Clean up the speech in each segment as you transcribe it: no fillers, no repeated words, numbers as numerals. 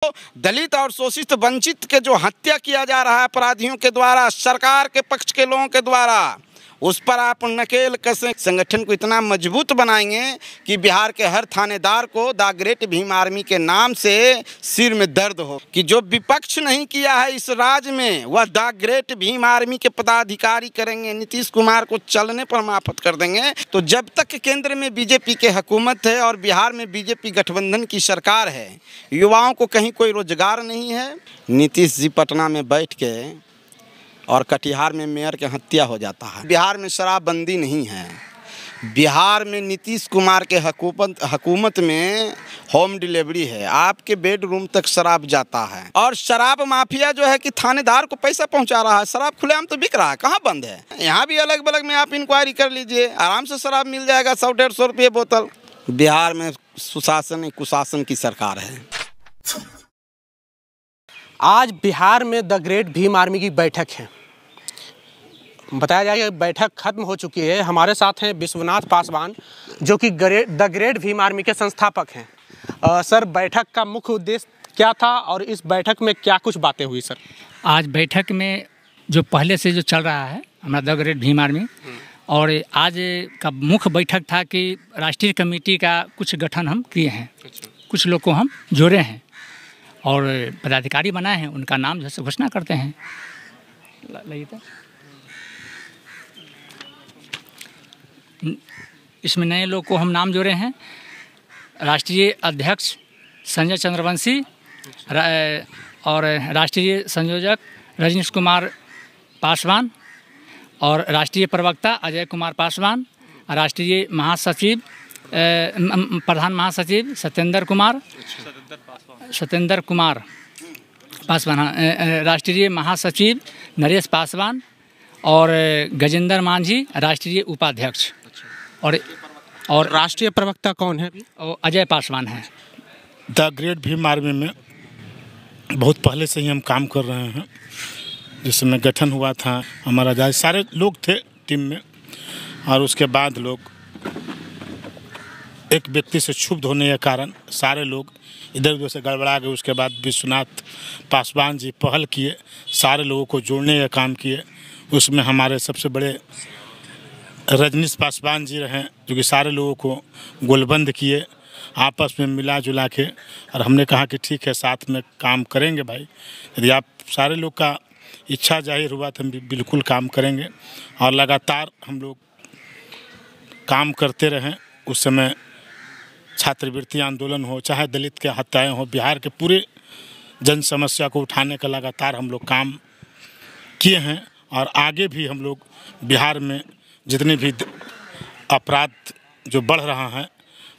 दलित और शोषित वंचित के जो हत्या किया जा रहा है अपराधियों के द्वारा, सरकार के पक्ष के लोगों के द्वारा, उस पर आप नकेल कसे संगठन को इतना मजबूत बनाएंगे कि बिहार के हर थानेदार को द ग्रेट भीम आर्मी के नाम से सिर में दर्द हो कि जो विपक्ष नहीं किया है इस राज्य में वह द ग्रेट भीम आर्मी के पदाधिकारी करेंगे। नीतीश कुमार को चलने पर माफत कर देंगे। तो जब तक केंद्र में बीजेपी के हुकूमत है और बिहार में बीजेपी गठबंधन की सरकार है, युवाओं को कहीं कोई रोजगार नहीं है। नीतीश जी पटना में बैठ के और कटिहार में मेयर की हत्या हो जाता है। बिहार में शराबबंदी नहीं है। बिहार में नीतीश कुमार के हुकूमत में होम डिलीवरी है, आपके बेडरूम तक शराब जाता है। और शराब माफिया जो है कि थानेदार को पैसा पहुंचा रहा है। शराब खुलेआम तो बिक रहा है, कहाँ बंद है? यहाँ भी अलग बलग में आप इंक्वायरी कर लीजिए, आराम से शराब मिल जाएगा 100-150 रुपये बोतल। बिहार में सुशासन कुशासन की सरकार है। आज बिहार में द ग्रेट भीम आर्मी की बैठक है। बताया जाए कि बैठक खत्म हो चुकी है। हमारे साथ हैं विश्वनाथ पासवान, जो कि द ग्रेट भीम आर्मी के संस्थापक हैं। सर, बैठक का मुख्य उद्देश्य क्या था और इस बैठक में क्या कुछ बातें हुई सर? आज बैठक में जो पहले से जो चल रहा है हमारा द ग्रेट भीम आर्मी, और आज का मुख्य बैठक था कि राष्ट्रीय कमेटी का कुछ गठन हम किए हैं। कुछ लोग को हम जोड़े हैं और पदाधिकारी बनाए हैं, उनका नाम जैसे घोषणा करते हैं। इसमें नए लोग को हम नाम जोड़े हैं। राष्ट्रीय अध्यक्ष संजय चंद्रवंशी और राष्ट्रीय संयोजक रजनीश कुमार पासवान और राष्ट्रीय प्रवक्ता अजय कुमार पासवान, राष्ट्रीय महासचिव प्रधान महासचिव सत्येंद्र कुमार पासवान, राष्ट्रीय महासचिव नरेश पासवान और गजेंद्र मांझी राष्ट्रीय उपाध्यक्ष। और राष्ट्रीय प्रवक्ता कौन है? अजय पासवान है। द ग्रेट भीम आर्मी में बहुत पहले से ही हम काम कर रहे हैं। जिसमें गठन हुआ था हमारा, जहाँ सारे लोग थे टीम में, और उसके बाद लोग एक व्यक्ति से क्षुब्ध होने के कारण सारे लोग इधर उधर से गड़बड़ा गए। उसके बाद विश्वनाथ पासवान जी पहल किए, सारे लोगों को जोड़ने का काम किए। उसमें हमारे सबसे बड़े रजनीश पासवान जी रहे, जो कि सारे लोगों को गोलबंद किए, आपस में मिला जुला के। और हमने कहा कि ठीक है, साथ में काम करेंगे भाई, यदि आप सारे लोग का इच्छा जाहिर हुआ तो हम भी बिल्कुल काम करेंगे। और लगातार हम लोग काम करते रहें। उस समय छात्रवृत्ति आंदोलन हो, चाहे दलित के हत्याएं हो, बिहार के पूरे जन समस्या को उठाने का लगातार हम लोग काम किए हैं। और आगे भी हम लोग बिहार में जितने भी अपराध जो बढ़ रहा है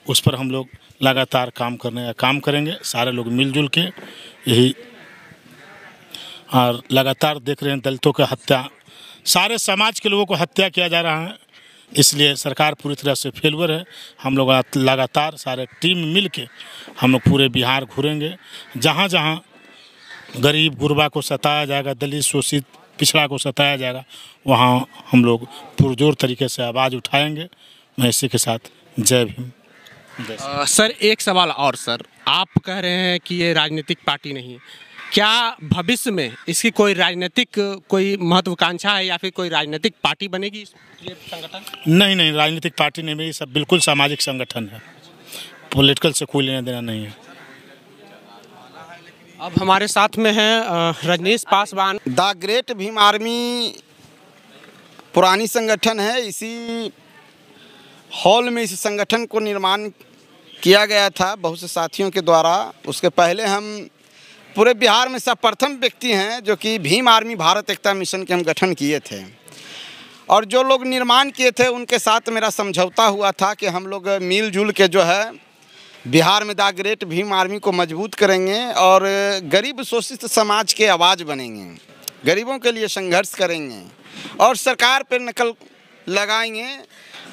उस पर हम लोग लगातार काम करने का काम करेंगे, सारे लोग मिलजुल के। यही और लगातार देख रहे हैं दलितों की हत्या, सारे समाज के लोगों को हत्या किया जा रहा है, इसलिए सरकार पूरी तरह से फेलवर है। हम लोग लगातार सारे टीम मिल के हम लोग पूरे बिहार घूरेंगे। जहाँ जहाँ गरीब गुरबा को सताया जाएगा, दलित शोषित पिछड़ा को सताया जाएगा, वहाँ हम लोग पुरजोर तरीके से आवाज़ उठाएंगे। मैं इसी के साथ जय भीम। सर, एक सवाल और सर, आप कह रहे हैं कि ये राजनीतिक पार्टी नहीं है, क्या भविष्य में इसकी कोई राजनीतिक कोई महत्वाकांक्षा है या फिर कोई राजनीतिक पार्टी बनेगी ये संगठन? नहीं, राजनीतिक पार्टी नहीं, ये सब बिल्कुल सामाजिक संगठन है, पॉलिटिकल से कोई लेना देना नहीं है। अब हमारे साथ में हैं Rajnish Paswan. The great Bhim army पुरानी संगठन है। इसी हॉल में इस संगठन को निर्माण किया गया था बहुत से साथियों के द्वारा। उसके पहले हम पूरे बिहार में सर्वप्रथम व्यक्ति हैं जो कि भीम आर्मी भारत एकता मिशन के हम गठन किए थे। और जो लोग निर्माण किए थे उनके साथ मेरा समझौता हुआ था कि हम लोग मिलजुल के जो है बिहार में द ग्रेट भीम आर्मी को मजबूत करेंगे और गरीब शोषित समाज के आवाज़ बनेंगे, गरीबों के लिए संघर्ष करेंगे और सरकार पर नकल लगाएंगे।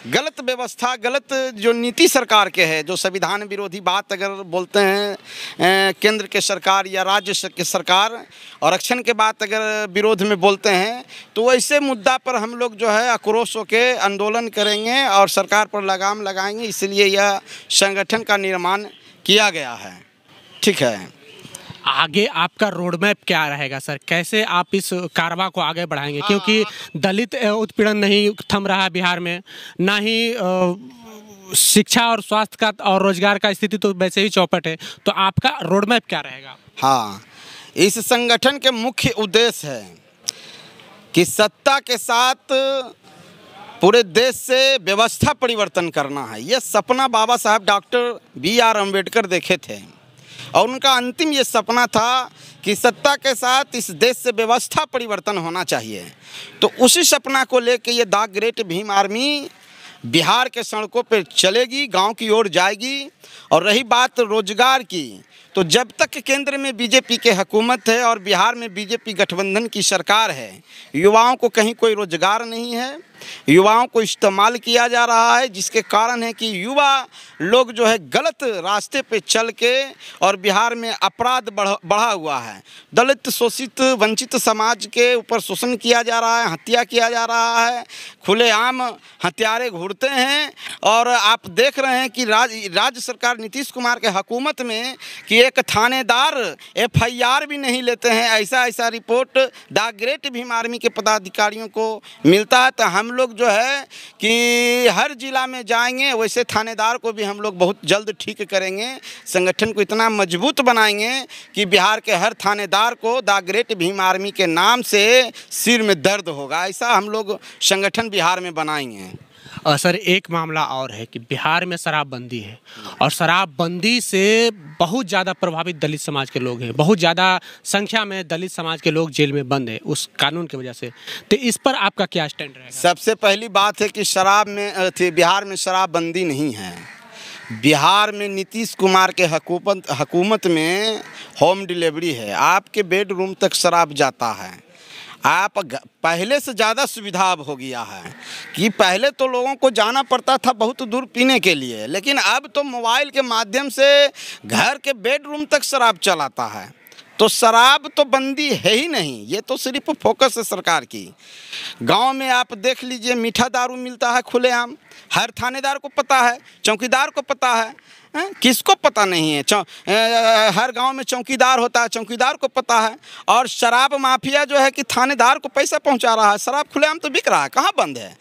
गलत व्यवस्था, गलत जो नीति सरकार के है, जो संविधान विरोधी बात अगर बोलते हैं केंद्र के सरकार या राज्य के सरकार, आरक्षण के बात अगर विरोध में बोलते हैं, तो वैसे मुद्दा पर हम लोग जो है आक्रोश होकर आंदोलन करेंगे और सरकार पर लगाम लगाएंगे। इसलिए यह संगठन का निर्माण किया गया है। ठीक है। आगे आपका रोड मैप क्या रहेगा सर? कैसे आप इस कारवा को आगे बढ़ाएंगे? क्योंकि दलित उत्पीड़न नहीं थम रहा है बिहार में, ना ही शिक्षा और स्वास्थ्य का और रोजगार का स्थिति तो वैसे ही चौपट है। तो आपका रोड मैप क्या रहेगा? हाँ, इस संगठन के मुख्य उद्देश्य है कि सत्ता के साथ पूरे देश से व्यवस्था परिवर्तन करना है। यह सपना बाबा साहब डॉक्टर B.R. अम्बेडकर देखे थे और उनका अंतिम ये सपना था कि सत्ता के साथ इस देश से व्यवस्था परिवर्तन होना चाहिए। तो उसी सपना को लेकर ये the great Bhim army Bihar के सड़कों पर चलेगी, गांव की ओर जाएगी। और रही बात रोजगार की, तो जब तक केंद्र में बीजेपी के हुकूमत है और बिहार में बीजेपी गठबंधन की सरकार है, युवाओं को कहीं कोई रोजगार नहीं है, युवाओं को इस्तेमाल किया जा रहा है, जिसके कारण है कि युवा लोग जो है गलत रास्ते पे चल के और बिहार में अपराध बढ़ा हुआ है। दलित शोषित वंचित समाज के ऊपर शोषण किया जा रहा है, हत्या किया जा रहा है, खुलेआम हत्यारे घूरते हैं। और आप देख रहे हैं कि राज्य सरकार नीतीश कुमार के हुकूमत में कि एक थानेदार FIR भी नहीं लेते हैं। ऐसा report the great Bhim army के पदाधिकारियों को मिलता है। तो हम लोग जो है कि हर जिला में जाएंगे, वैसे थानेदार को भी हम लोग बहुत जल्द ठीक करेंगे। संगठन को इतना मजबूत बनाएंगे कि बिहार के हर थानेदार को द ग्रेट भीम आर्मी के नाम से सिर में दर्द होगा। ऐसा हम लोग संगठन बिहार में बनाएंगे। और सर एक मामला और है कि बिहार में शराबबंदी है और शराबबंदी से बहुत ज़्यादा प्रभावित दलित समाज के लोग हैं, बहुत ज़्यादा संख्या में दलित समाज के लोग जेल में बंद हैं उस कानून की वजह से। तो इस पर आपका क्या स्टैंड रहेगा? सबसे पहली बात है कि बिहार में शराबबंदी नहीं है। बिहार में नीतीश कुमार के हुकूमत में होम डिलीवरी है, आपके बेडरूम तक शराब जाता है। आप पहले से ज़्यादा सुविधा अब हो गया है कि पहले तो लोगों को जाना पड़ता था बहुत दूर पीने के लिए, लेकिन अब तो मोबाइल के माध्यम से घर के बेडरूम तक शराब चलाता है। तो शराब तो बंदी है ही नहीं, ये तो सिर्फ फोकस है सरकार की। गांव में आप देख लीजिए मीठा दारू मिलता है खुलेआम, हर थानेदार को पता है, चौकीदार को पता है, किसको पता नहीं है? हर गांव में चौकीदार होता है, चौकीदार को पता है। और शराब माफिया जो है कि थानेदार को पैसा पहुंचा रहा है, शराब खुलेआम तो बिक रहा है, कहाँ बंद है?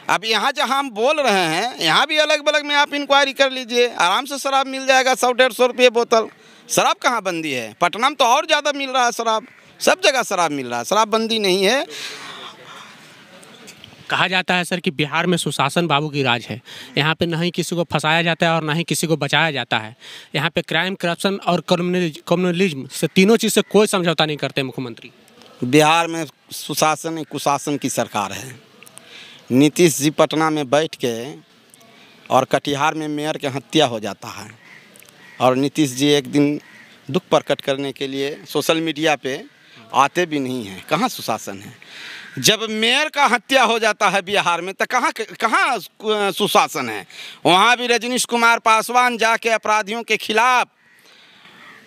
अब यहाँ जहाँ हम बोल रहे हैं यहाँ भी अलग बलग में आप इंक्वायरी कर लीजिए, आराम से शराब मिल जाएगा 100-150 रुपये बोतल। शराब कहाँ बंदी है? पटना में तो और ज़्यादा मिल रहा है शराब, सब जगह शराब मिल रहा है, शराब बंदी नहीं है। कहा जाता है सर कि बिहार में सुशासन बाबू की राज है। यहाँ पे ना ही किसी को फंसाया जाता है और ना ही किसी को बचाया जाता है। यहाँ पे क्राइम, करप्शन और कम्युनलिज्म से तीनों चीज़ से कोई समझौता नहीं करते मुख्यमंत्री। बिहार में सुशासन कुशासन की सरकार है। नीतीश जी पटना में बैठ के और कटिहार में मेयर के हत्या हो जाता है और नीतीश जी एक दिन दुख प्रकट करने के लिए सोशल मीडिया पे आते भी नहीं हैं। कहाँ सुशासन है? जब मेयर का हत्या हो जाता है बिहार में तो कहाँ सुशासन है? वहाँ भी रजनीश कुमार पासवान जाके अपराधियों के खिलाफ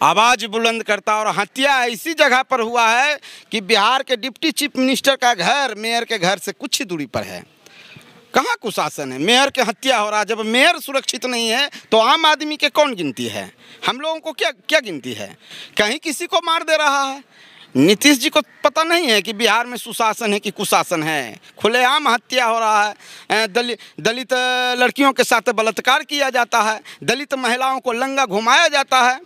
आवाज़ बुलंद करता। और हत्या ऐसी जगह पर हुआ है कि बिहार के डिप्टी चीफ मिनिस्टर का घर मेयर के घर से कुछ ही दूरी पर है। कहाँ कुशासन है? मेयर के हत्या हो रहा है। जब मेयर सुरक्षित नहीं है तो आम आदमी के कौन गिनती है? हम लोगों को क्या गिनती है? कहीं किसी को मार दे रहा है। नीतीश जी को पता नहीं है कि बिहार में सुशासन है कि कुशासन है? खुलेआम हत्या हो रहा है, दलित लड़कियों के साथ बलात्कार किया जाता है, दलित महिलाओं को लंगा घुमाया जाता है।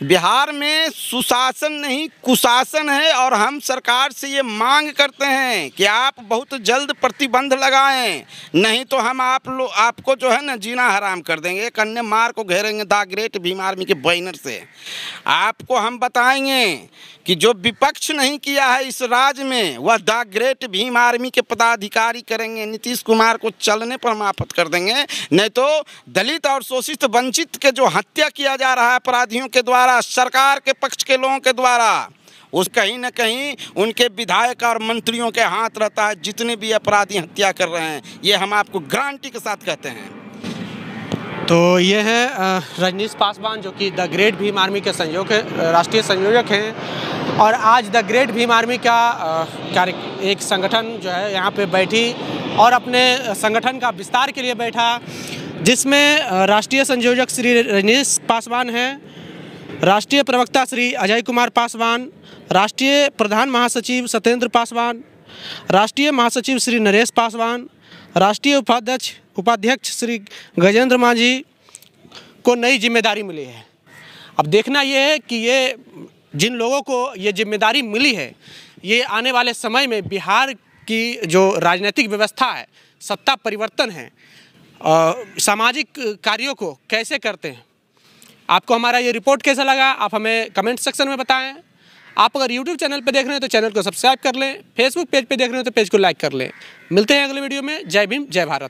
बिहार में सुशासन नहीं कुशासन है। और हम सरकार से ये मांग करते हैं कि आप बहुत जल्द प्रतिबंध लगाएं, नहीं तो हम आपको जो है ना जीना हराम कर देंगे। कन्ने मार को घेरेंगे द ग्रेट भीम आर्मी के बैनर से। आपको हम बताएंगे कि जो विपक्ष नहीं किया है इस राज्य में वह द ग्रेट भीम आर्मी के पदाधिकारी करेंगे। नीतीश कुमार को चलने पर माफत कर देंगे, नहीं तो दलित और शोषित वंचित के जो हत्या किया जा रहा है अपराधियों के द्वारा, सरकार के पक्ष के लोगों के द्वारा, उस कहीं न कहीं उनके विधायक और मंत्रियों के हाथ रहता है। जितने भी अपराधी हत्या कर रहे हैं ये हम आपको गारंटी के साथ कहते हैं। तो ये है रजनीश पासवान जो कि द ग्रेट भीम आर्मी के राष्ट्रीय संयोजक हैं। और आज द ग्रेट भीम आर्मी का एक संगठन जो है यहाँ पे बैठी और अपने संगठन का विस्तार के लिए बैठा, जिसमें राष्ट्रीय संयोजक श्री रजनीश पासवान हैं, राष्ट्रीय प्रवक्ता श्री अजय कुमार पासवान, राष्ट्रीय प्रधान महासचिव सत्येंद्र पासवान, राष्ट्रीय महासचिव श्री नरेश पासवान, राष्ट्रीय उपाध्यक्ष श्री गजेंद्र मांझी को नई जिम्मेदारी मिली है। अब देखना ये है कि ये जिन लोगों को ये जिम्मेदारी मिली है, ये आने वाले समय में बिहार की जो राजनीतिक व्यवस्था है, सत्ता परिवर्तन है, सामाजिक कार्यों को कैसे करते हैं। आपको हमारा ये रिपोर्ट कैसा लगा, आप हमें कमेंट सेक्शन में बताएं। आप अगर YouTube चैनल पे देख रहे हैं तो चैनल को सब्सक्राइब कर लें, फेसबुक पेज पे देख रहे हैं तो पेज को लाइक कर लें। मिलते हैं अगले वीडियो में। जय भीम, जय भारत।